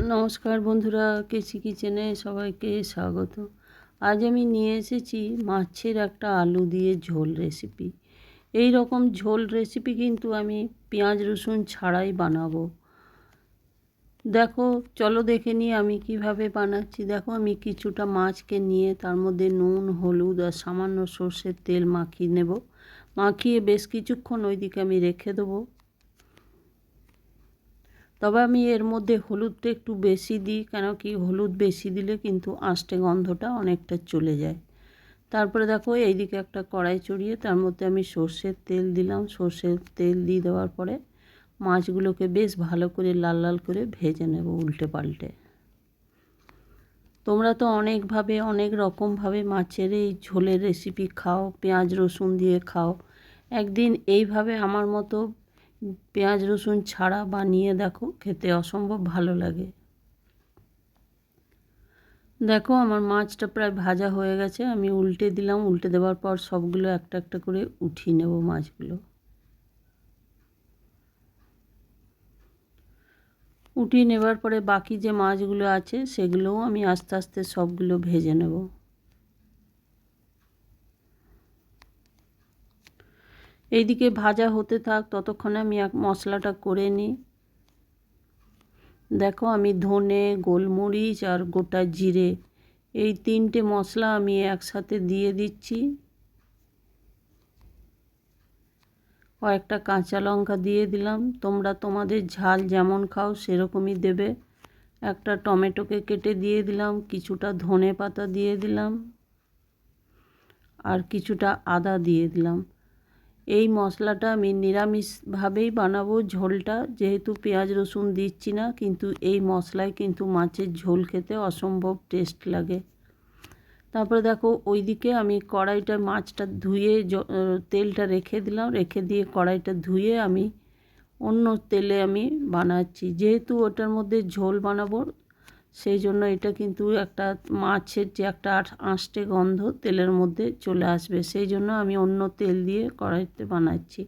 নমস্কার বন্ধুরা, কেসি কিচেনে সবাইকে স্বাগত। আজ আমি নিয়ে এসেছি মাছের একটা আলু দিয়ে ঝোল রেসিপি। এই রকম ঝোল রেসিপি কিন্তু আমি পেঁয়াজ রসুন ছাড়াই বানাবো। দেখো, চলো দেখে নিই আমি কিভাবে বানাচ্ছি। দেখো, আমি কিছুটা মাছকে নিয়ে তার মধ্যে নুন, হলুদ আর সামান্য সর্ষের তেল মাখিয়ে নেব। মাখিয়ে বেশ কিছুক্ষণ ওইদিকে আমি রেখে দেবো। তবে আমি এর মধ্যে হলুদটা একটু বেশি দিই, কেন কি হলুদ বেশি দিলে কিন্তু আঁশটে গন্ধটা অনেকটা চলে যায়। তারপরে দেখো, এইদিকে একটা কড়াই চড়িয়ে তার মধ্যে আমি সর্ষের তেল দিলাম। সর্ষের তেল দিয়ে দেওয়ার পরে মাছগুলোকে বেশ ভালো করে লাল লাল করে ভেজে নেব উল্টে পাল্টে। তোমরা তো অনেকভাবে অনেক রকমভাবে মাছের এই ঝোলের রেসিপি খাও, পেঁয়াজ রসুন দিয়ে খাও। একদিন এইভাবে আমার মতো পেঁয়াজ রসুন ছাড়া বানিয়ে দেখো, খেতে অসম্ভব ভালো লাগে। দেখো, আমার মাছটা প্রায় ভাজা হয়ে গেছে। আমি উল্টে দিলাম। উল্টে দেওয়ার পর সবগুলো একটা একটা করে উঠিয়ে নেব মাছগুলো। উঠিয়ে নেবার পরে বাকি যে মাছগুলো আছে সেগুলোও আমি আস্তে আস্তে সবগুলো ভেজে নেব। এইদিকে ভাজা হতে থাক, ততক্ষণে আমি মশলাটা করে নিই। দেখো, আমি ধনে, গোলমরিচ আর গোটা জিরে এই তিনটে মশলা আমি একসাথে দিয়ে দিচ্ছি। কয়েকটা কাঁচা লঙ্কা দিয়ে দিলাম। তোমরা তোমাদের ঝাল যেমন খাও সেরকমই দেবে। একটা টমেটোকে কেটে দিয়ে দিলাম। কিছুটা ধনে পাতা দিয়ে দিলাম আর কিছুটা আদা দিয়ে দিলাম। এই মশলাটা আমি নিরামিষভাবেই বানাবো ঝোলটা, যেহেতু পেঁয়াজ রসুন দিচ্ছি না, কিন্তু এই মশলায় কিন্তু মাছের ঝোল খেতে অসম্ভব টেস্ট লাগে। তারপরে দেখো, ওইদিকে আমি কড়াইটা মাছটা ধুয়ে তেলটা রেখে দিলাম। রেখে দিয়ে কড়াইটা ধুয়ে আমি অন্য তেলে আমি বানাচ্ছি। যেহেতু ওটার মধ্যে ঝোল বানাবো, সেই জন্য এটা কিন্তু একটা মাছের যে একটা আঁশটে গন্ধ তেলের মধ্যে চলে আসবে, সেই জন্য আমি অন্য তেল দিয়ে কড়াইতে বানাচ্ছি।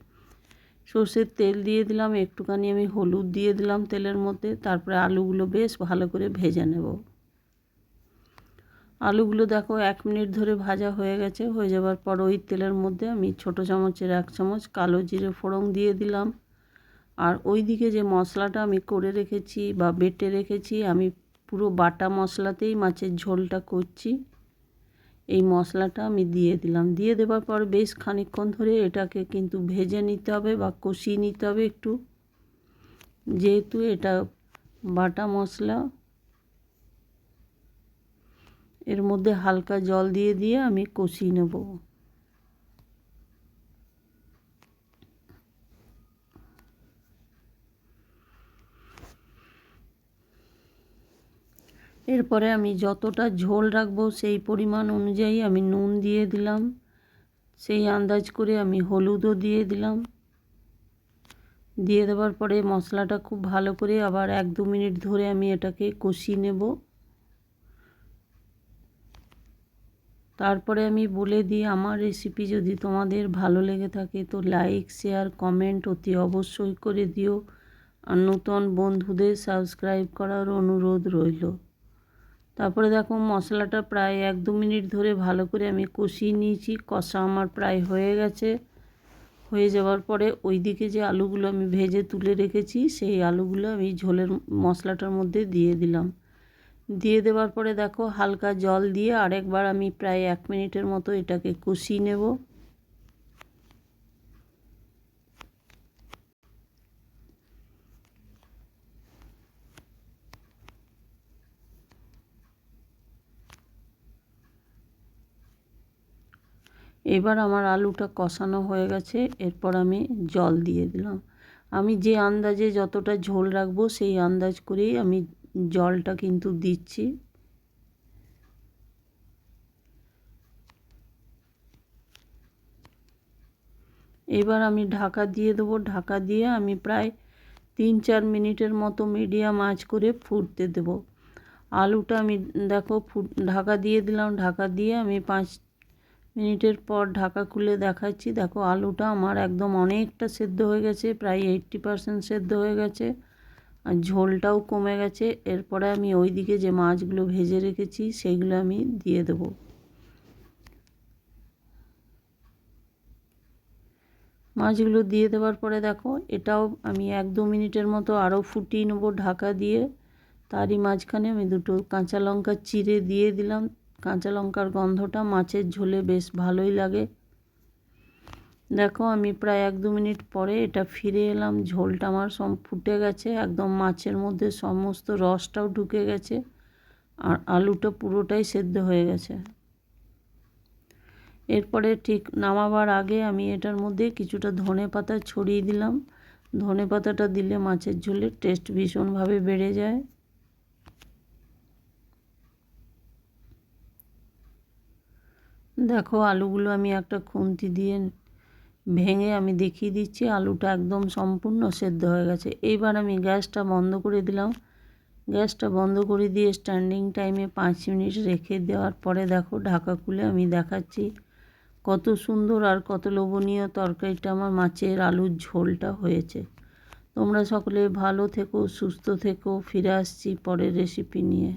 সর্ষের তেল দিয়ে দিলাম, একটুখানি আমি হলুদ দিয়ে দিলাম তেলের মধ্যে। তারপরে আলুগুলো বেশ ভালো করে ভেজে নেব। আলুগুলো দেখো 1 মিনিট ধরে ভাজা হয়ে গেছে। হয়ে যাওয়ার পর ওই তেলের মধ্যে আমি ছোটো চামচের 1 চামচ কালো জিরে ফোড়ন দিয়ে দিলাম। আর ওই দিকে যে মশলাটা আমি করে রেখেছি বা বেটে রেখেছি, আমি পুরো বাটা মশলাতেই মাছের ঝোলটা করছি। এই মশলাটা আমি দিয়ে দিলাম। দিয়ে দেওয়ার পর বেশ খানিকক্ষণ ধরে এটাকে কিন্তু ভেজে নিতে হবে বা কষিয়ে নিতে হবে একটু, যেহেতু এটা বাটা মশলা। এর মধ্যে হালকা জল দিয়ে দিয়ে আমি কষিয়ে নেব। এরপরে আমি যতটা ঝোল রাখবো সেই পরিমাণ অনুযায়ী আমি নুন দিয়ে দিলাম। সেই আন্দাজ করে আমি হলুদও দিয়ে দিলাম। দিয়ে দেওয়ার পরে মশলাটা খুব ভালো করে আবার 1-2 মিনিট ধরে আমি এটাকে কষিয়ে নেব। তারপরে আমি বলে দিই, আমার রেসিপি যদি তোমাদের ভালো লেগে থাকে তো লাইক, শেয়ার, কমেন্ট অতি অবশ্যই করে দিও। আর নতুন বন্ধুদের সাবস্ক্রাইব করার অনুরোধ রইল। তারপরে দেখো, মশলাটা প্রায় 1-2 মিনিট ধরে ভালো করে আমি কষিয়ে নিয়েছি। কষা আমার প্রায় হয়ে গেছে। হয়ে যাওয়ার পরে ওইদিকে যে আলুগুলো আমি ভেজে তুলে রেখেছি সেই আলুগুলো আমি ঝোলের মশলাটার মধ্যে দিয়ে দিলাম। দিয়ে দেওয়ার পরে দেখো, হালকা জল দিয়ে আরেকবার আমি প্রায় 1 মিনিটের মতো এটাকে কষিয়ে নেব। এবার আমার আলুটা কষানো হয়ে গেছে। এরপর আমি জল দিয়ে দিলাম। আমি যে আন্দাজে যতটা ঝোল রাখবো সেই আন্দাজ করেই আমি জলটা কিন্তু দিচ্ছি। এবার আমি ঢাকা দিয়ে দেবো। ঢাকা দিয়ে আমি প্রায় 3-4 মিনিটের মতো মিডিয়াম আঁচ করে ফুটতে দেব। আলুটা আমি দেখো ঢাকা দিয়ে দিলাম। ঢাকা দিয়ে আমি 5 মিনিটের পর ঢাকা খুলে দেখাচ্ছি। দেখো, আলুটা আমার একদম অনেকটা সেদ্ধ হয়ে গেছে, প্রায় 80% সেদ্ধ হয়ে গেছে। আর ঝোলটাও কমে গেছে। এরপরে আমি ওইদিকে যে মাছগুলো ভেজে রেখেছি সেইগুলো আমি দিয়ে দেবো। মাছগুলো দিয়ে দেওয়ার পরে দেখো এটাও আমি 1-2 মিনিটের মতো আরও ফুটিয়ে নেবো ঢাকা দিয়ে। তারই মাঝখানে আমি দুটো কাঁচা লঙ্কা চিড়ে দিয়ে দিলাম। কাঁচা লঙ্কার গন্ধটা মাছের ঝোলে বেশ ভালোই লাগে। দেখো আমি প্রায় 1-2 মিনিট পরে এটা ফিরে এলাম। ঝোলটা আমার সব ফুটে গেছে, একদম মাছের মধ্যে সমস্ত রসটাও ঢুকে গেছে আর আলুটা পুরোটাই সেদ্ধ হয়ে গেছে। এরপরে ঠিক নামাবার আগে আমি এটার মধ্যে কিছুটা ধনেপাতা ছড়িয়ে দিলাম। ধনেপাতাটা দিলে মাছের ঝোলের টেস্ট ভীষণভাবে বেড়ে যায়। দেখো আলুগুলো আমি একটা খুন্তি দিয়ে ভেঙে আমি দেখিয়ে দিচ্ছি আলুটা একদম সম্পূর্ণ সেদ্ধ হয়ে গেছে। এইবার আমি গ্যাসটা বন্ধ করে দিলাম। গ্যাসটা বন্ধ করে দিয়ে স্ট্যান্ডিং টাইমে 5 মিনিট রেখে দেওয়ার পরে দেখো ঢাকা খুলে আমি দেখাচ্ছি কত সুন্দর আর কত লোভনীয় তরকারিটা আমার মাছের আলুর ঝোলটা হয়েছে। তোমরা সকলে ভালো থেকো, সুস্থ থেকো। ফিরে আসছি পরের রেসিপি নিয়ে।